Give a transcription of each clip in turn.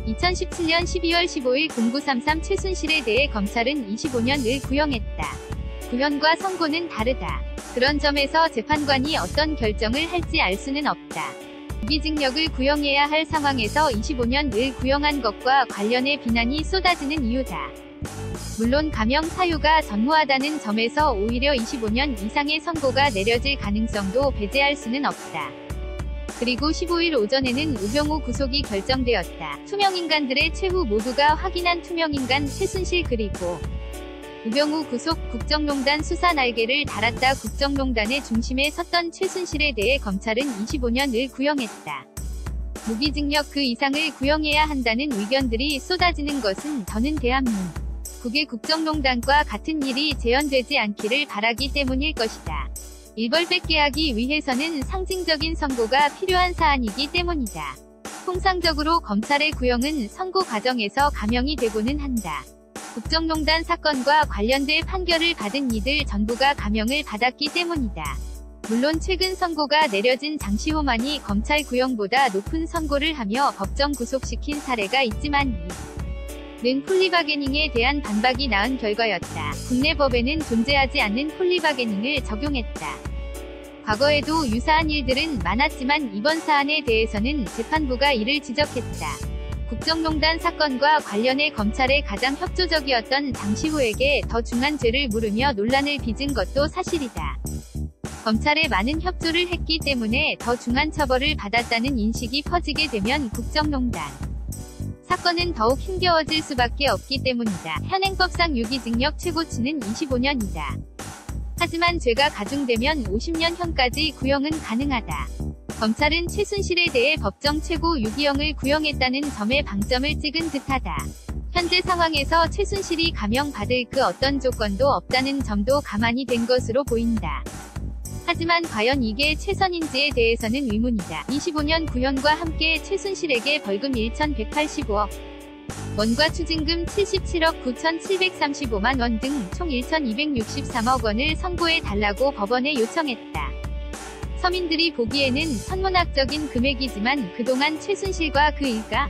2017년 12월 15일 0933 최순실에 대해 검찰은 25년을 구형했다. 구형과 선고는 다르다. 그런 점에서 재판관이 어떤 결정을 할지 알 수는 없다. 무기징역을 구형해야 할 상황에서 25년을 구형한 것과 관련해 비난이 쏟아지는 이유다. 물론 감형 사유가 전무하다는 점에서 오히려 25년 이상의 선고가 내려질 가능성도 배제할 수는 없다. 그리고 15일 오전에는 우병우 구속이 결정되었다. 투명인간들의 최후 모두가 확인한 투명인간 최순실 그리고 우병우 구속. 국정농단 수사 날개를 달았다. 국정농단의 중심에 섰던 최순실에 대해 검찰은 25년을 구형했다. 무기징역 그 이상을 구형해야 한다는 의견들이 쏟아지는 것은 저는 대한민국의 국정농단과 같은 일이 재현되지 않기를 바라기 때문일 것이다. 일벌 뺏게 하기 위해서는 상징적인 선고가 필요한 사안이기 때문이다. 통상적으로 검찰의 구형은 선고 과정에서 감형이 되고는 한다. 국정농단 사건과 관련돼 판결을 받은 이들 전부가 감형을 받았기 때문이다. 물론 최근 선고가 내려진 장시호만이 검찰 구형보다 높은 선고를 하며 법정 구속시킨 사례가 있지만 이는 폴리바게닝에 대한 반박이 낳은 결과였다. 국내 법에는 존재하지 않는 폴리바게닝을 적용했다. 과거에도 유사한 일들은 많았지만 이번 사안에 대해서는 재판부가 이를 지적했다. 국정농단 사건과 관련해 검찰에 가장 협조적이었던 장시호에게 더 중한 죄를 물으며 논란을 빚은 것도 사실이다. 검찰에 많은 협조를 했기 때문에 더 중한 처벌을 받았다는 인식이 퍼지게 되면 국정농단 사건은 더욱 힘겨워질 수밖에 없기 때문이다. 현행법상 유기징역 최고치는 25년이다. 하지만 죄가 가중되면 50년형까지 구형은 가능하다. 검찰은 최순실에 대해 법정 최고 유기형을 구형했다는 점에 방점을 찍은 듯하다. 현재 상황에서 최순실이 감형받을 그 어떤 조건도 없다는 점도 감안이 된 것으로 보인다. 하지만 과연 이게 최선인지에 대해서는 의문이다. 25년 구형과 함께 최순실에게 벌금 1,185억 원과 추징금 77억 9,735만 원 등 총 1,263억 원을 선고해달라고 법원에 요청했다. 서민들이 보기에는 천문학적인 금액이지만 그동안 최순실과 그 일가가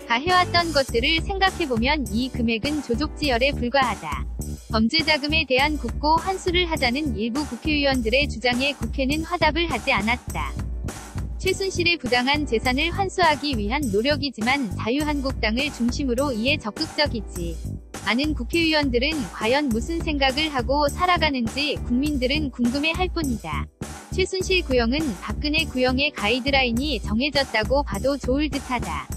해왔던 것들을 생각해보면 이 금액은 조족지혈에 불과하다. 범죄 자금에 대한 국고 환수를 하자는 일부 국회의원들의 주장에 국회는 화답을 하지 않았다. 최순실의 부당한 재산을 환수하기 위한 노력이지만 자유한국당을 중심으로 이에 적극적이지 않은 국회의원들은 과연 무슨 생각을 하고 살아가는지 국민들은 궁금해할 뿐이다. 최순실 구형은 박근혜 구형의 가이드라인이 정해졌다고 봐도 좋을 듯하다.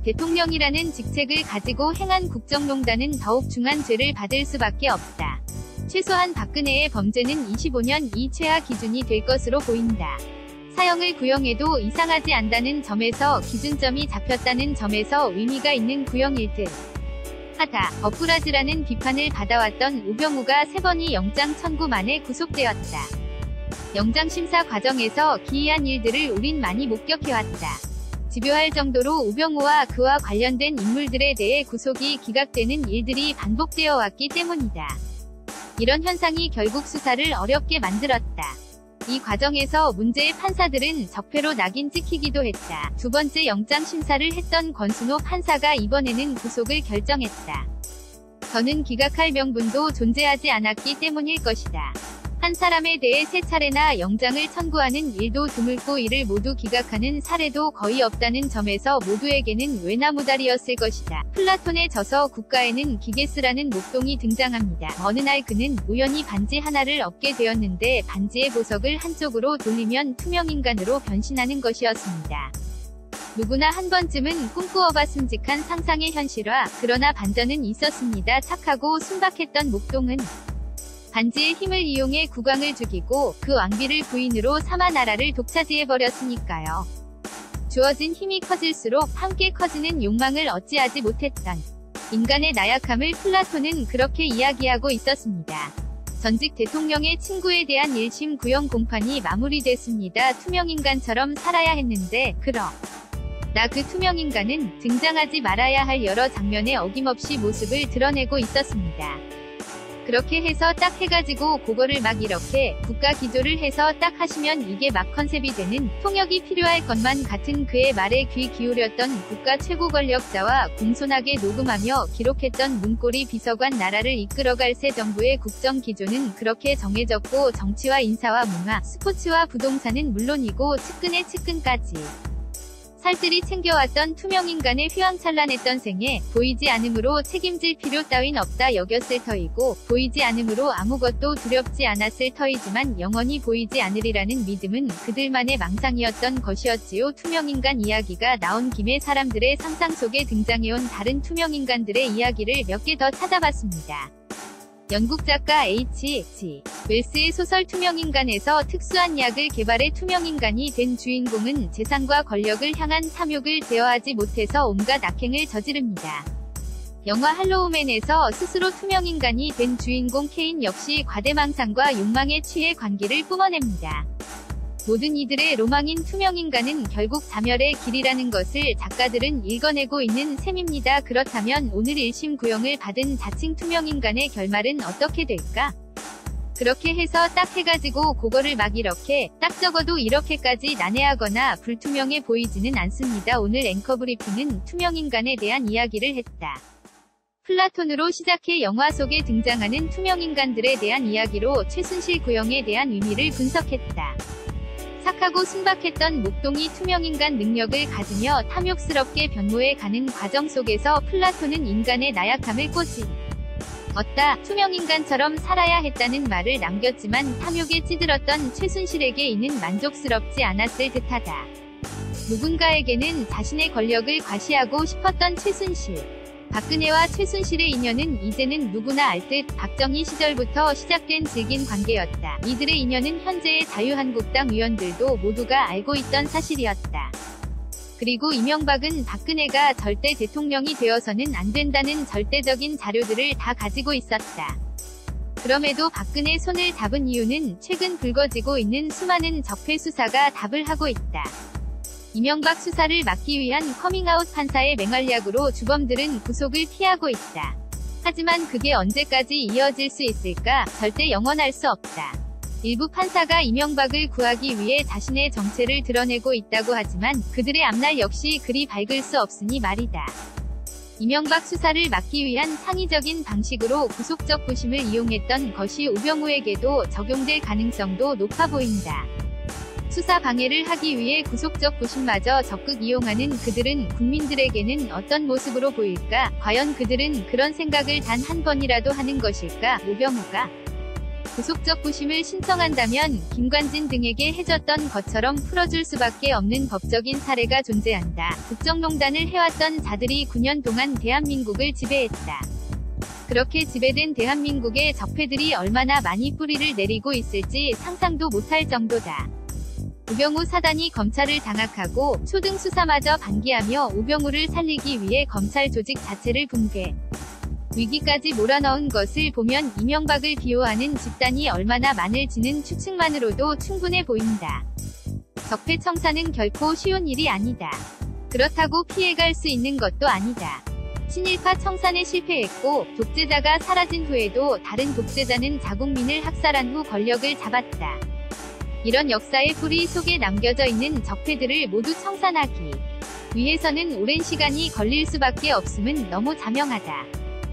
대통령이라는 직책을 가지고 행한 국정농단은 더욱 중한 죄를 받을 수밖에 없다. 최소한 박근혜의 범죄는 25년 최하 기준이 될 것으로 보인다. 사형을 구형해도 이상하지 않다는 점에서 기준점이 잡혔다는 점에서 의미가 있는 구형일 듯 하다. 버프라즈라는 비판을 받아왔던 우병우가 3번이 영장 청구 만에 구속되었다. 영장심사 과정에서 기이한 일들을 우린 많이 목격해왔다. 집요할 정도로 우병우와 그와 관련된 인물들에 대해 구속이 기각되는 일들이 반복되어 왔기 때문이다. 이런 현상이 결국 수사를 어렵게 만들었다. 이 과정에서 문제의 판사들은 적폐로 낙인 찍히기도 했다. 두 번째 영장심사를 했던 권순호 판사가 이번에는 구속을 결정했다. 저는 기각할 명분도 존재하지 않았기 때문일 것이다. 한 사람에 대해 3차례나 영장을 청구하는 일도 드물고 이를 모두 기각하는 사례도 거의 없다는 점에서 모두에게는 외나무다리였을 것이다. 플라톤의 저서 국가에는 기게스라는 목동이 등장합니다. 어느 날 그는 우연히 반지 하나를 얻게 되었는데 반지의 보석을 한쪽으로 돌리면 투명인간으로 변신하는 것이었습니다. 누구나 한 번쯤은 꿈꾸어봤음직한 상상의 현실화, 그러나 반전은 있었습니다. 착하고 순박했던 목동은 반지의 힘을 이용해 국왕을 죽이고 그 왕비를 부인으로 삼아 나라를 독차지해버렸으니까요. 주어진 힘이 커질수록 함께 커지는 욕망을 어찌하지 못했던 인간의 나약함을 플라톤은 그렇게 이야기하고 있었습니다. 전직 대통령의 친구에 대한 1심 구형 공판이 마무리됐습니다. 투명인간처럼 살아야 했는데 나 그 투명인간은 등장하지 말아야 할 여러 장면에 어김없이 모습을 드러내고 있었습니다. 그렇게 해서 딱 해가지고 그거를 막 이렇게 국가 기조를 해서 딱 하시면 이게 막 컨셉이 되는, 통역이 필요할 것만 같은 그의 말에 귀 기울였던 국가 최고 권력자와 공손하게 녹음하며 기록했던 문고리 비서관. 나라를 이끌어갈 새 정부의 국정 기조는 그렇게 정해졌고, 정치와 인사와 문화, 스포츠와 부동산은 물론이고 측근의 측근까지 살뜰히 챙겨왔던 투명인간의 휘황찬란했던 생에 보이지 않음으로 책임질 필요 따윈 없다 여겼을 터이고, 보이지 않음으로 아무것도 두렵지 않았을 터이지만 영원히 보이지 않으리라는 믿음은 그들만의 망상이었던 것이었지요. 투명인간 이야기가 나온 김에 사람들의 상상 속에 등장해온 다른 투명인간들의 이야기를 몇 개 더 찾아봤습니다. 영국 작가 H.G. 웰스의 소설 투명인간에서 특수한 약을 개발해 투명인간이 된 주인공은 재산과 권력을 향한 탐욕을 제어하지 못해서 온갖 악행을 저지릅니다. 영화 할로우맨에서 스스로 투명인간이 된 주인공 케인 역시 과대망상과 욕망에 취해 관계를 뿜어냅니다. 모든 이들의 로망인 투명인간은 결국 자멸의 길이라는 것을 작가들은 읽어내고 있는 셈입니다. 그렇다면 오늘 1심 구형을 받은 자칭 투명인간의 결말은 어떻게 될까? 그렇게 해서 딱 해가지고 그거를 막 이렇게, 딱 적어도 이렇게까지 난해하거나 불투명해 보이지는 않습니다. 오늘 앵커 브리핑은 투명인간에 대한 이야기를 했다. 플라톤으로 시작해 영화 속에 등장하는 투명인간들에 대한 이야기로 최순실 구형에 대한 의미를 분석했다. 착하고 순박했던 목동이 투명인간 능력을 가지며 탐욕스럽게 변모해 가는 과정 속에서 플라톤은 인간의 나약함을 꼬집었다. 투명인간처럼 살아야 했다는 말을 남겼지만 탐욕에 찌들었던 최순실에게 이는 만족스럽지 않았을 듯하다. 누군가에게는 자신의 권력을 과시하고 싶었던 최순실. 박근혜와 최순실의 인연은 이제는 누구나 알 듯 박정희 시절부터 시작된 질긴 관계였다. 이들의 인연은 현재의 자유한국당 의원들도 모두가 알고 있던 사실이었다. 그리고 이명박은 박근혜가 절대 대통령이 되어서는 안 된다는 절대적인 자료들을 다 가지고 있었다. 그럼에도 박근혜 손을 잡은 이유는 최근 불거지고 있는 수많은 적폐 수사가 답을 하고 있다. 이명박 수사를 막기 위한 커밍아웃 판사의 맹활약으로 주범들은 구속을 피하고 있다. 하지만 그게 언제까지 이어질 수 있을까? 절대 영원할 수 없다. 일부 판사가 이명박을 구하기 위해 자신의 정체를 드러내고 있다고 하지만 그들의 앞날 역시 그리 밝을 수 없으니 말이다. 이명박 수사를 막기 위한 창의적인 방식으로 구속적 부심을 이용했던 것이 우병우에게도 적용될 가능성도 높아 보인다. 수사 방해를 하기 위해 구속적 부심마저 적극 이용하는 그들은 국민들에게는 어떤 모습으로 보일까? 과연 그들은 그런 생각을 단 한 번이라도 하는 것일까? 우병우가 구속적 부심을 신청한다면 김관진 등에게 해줬던 것처럼 풀어줄 수밖에 없는 법적인 사례가 존재한다. 국정농단을 해왔던 자들이 9년 동안 대한민국을 지배했다. 그렇게 지배된 대한민국의 적폐들이 얼마나 많이 뿌리를 내리고 있을지 상상도 못할 정도다. 우병우 사단이 검찰을 장악하고 초등 수사마저 방기하며 우병우를 살리기 위해 검찰 조직 자체를 붕괴, 위기까지 몰아넣은 것을 보면 이명박을 비호하는 집단이 얼마나 많을지는 추측만으로도 충분해 보인다. 적폐 청산은 결코 쉬운 일이 아니다. 그렇다고 피해갈 수 있는 것도 아니다. 친일파 청산에 실패했고 독재자가 사라진 후에도 다른 독재자는 자국민을 학살한 후 권력을 잡았다. 이런 역사의 뿌리 속에 남겨져 있는 적폐들을 모두 청산하기 위해서는 오랜 시간이 걸릴 수밖에 없음은 너무 자명하다.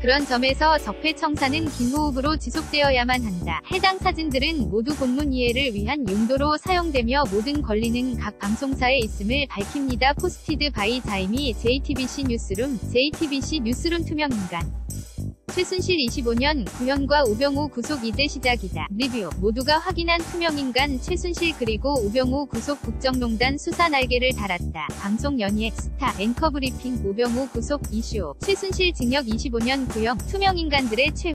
그런 점에서 적폐 청산은 긴 호흡으로 지속되어야만 한다. 해당 사진들은 모두 본문 이해를 위한 용도로 사용되며 모든 권리는 각 방송사에 있음을 밝힙니다. 포스티드 바이 자이미 JTBC 뉴스룸 투명인간 최순실 25년 구형과 우병우 구속 이제 시작이다. 리뷰 모두가 확인한 투명인간 최순실 그리고 우병우 구속 국정농단 수사 날개를 달았다. 방송 연예 스타 앵커 브리핑 우병우 구속 이슈 최순실 징역 25년 구형 투명인간들의 최후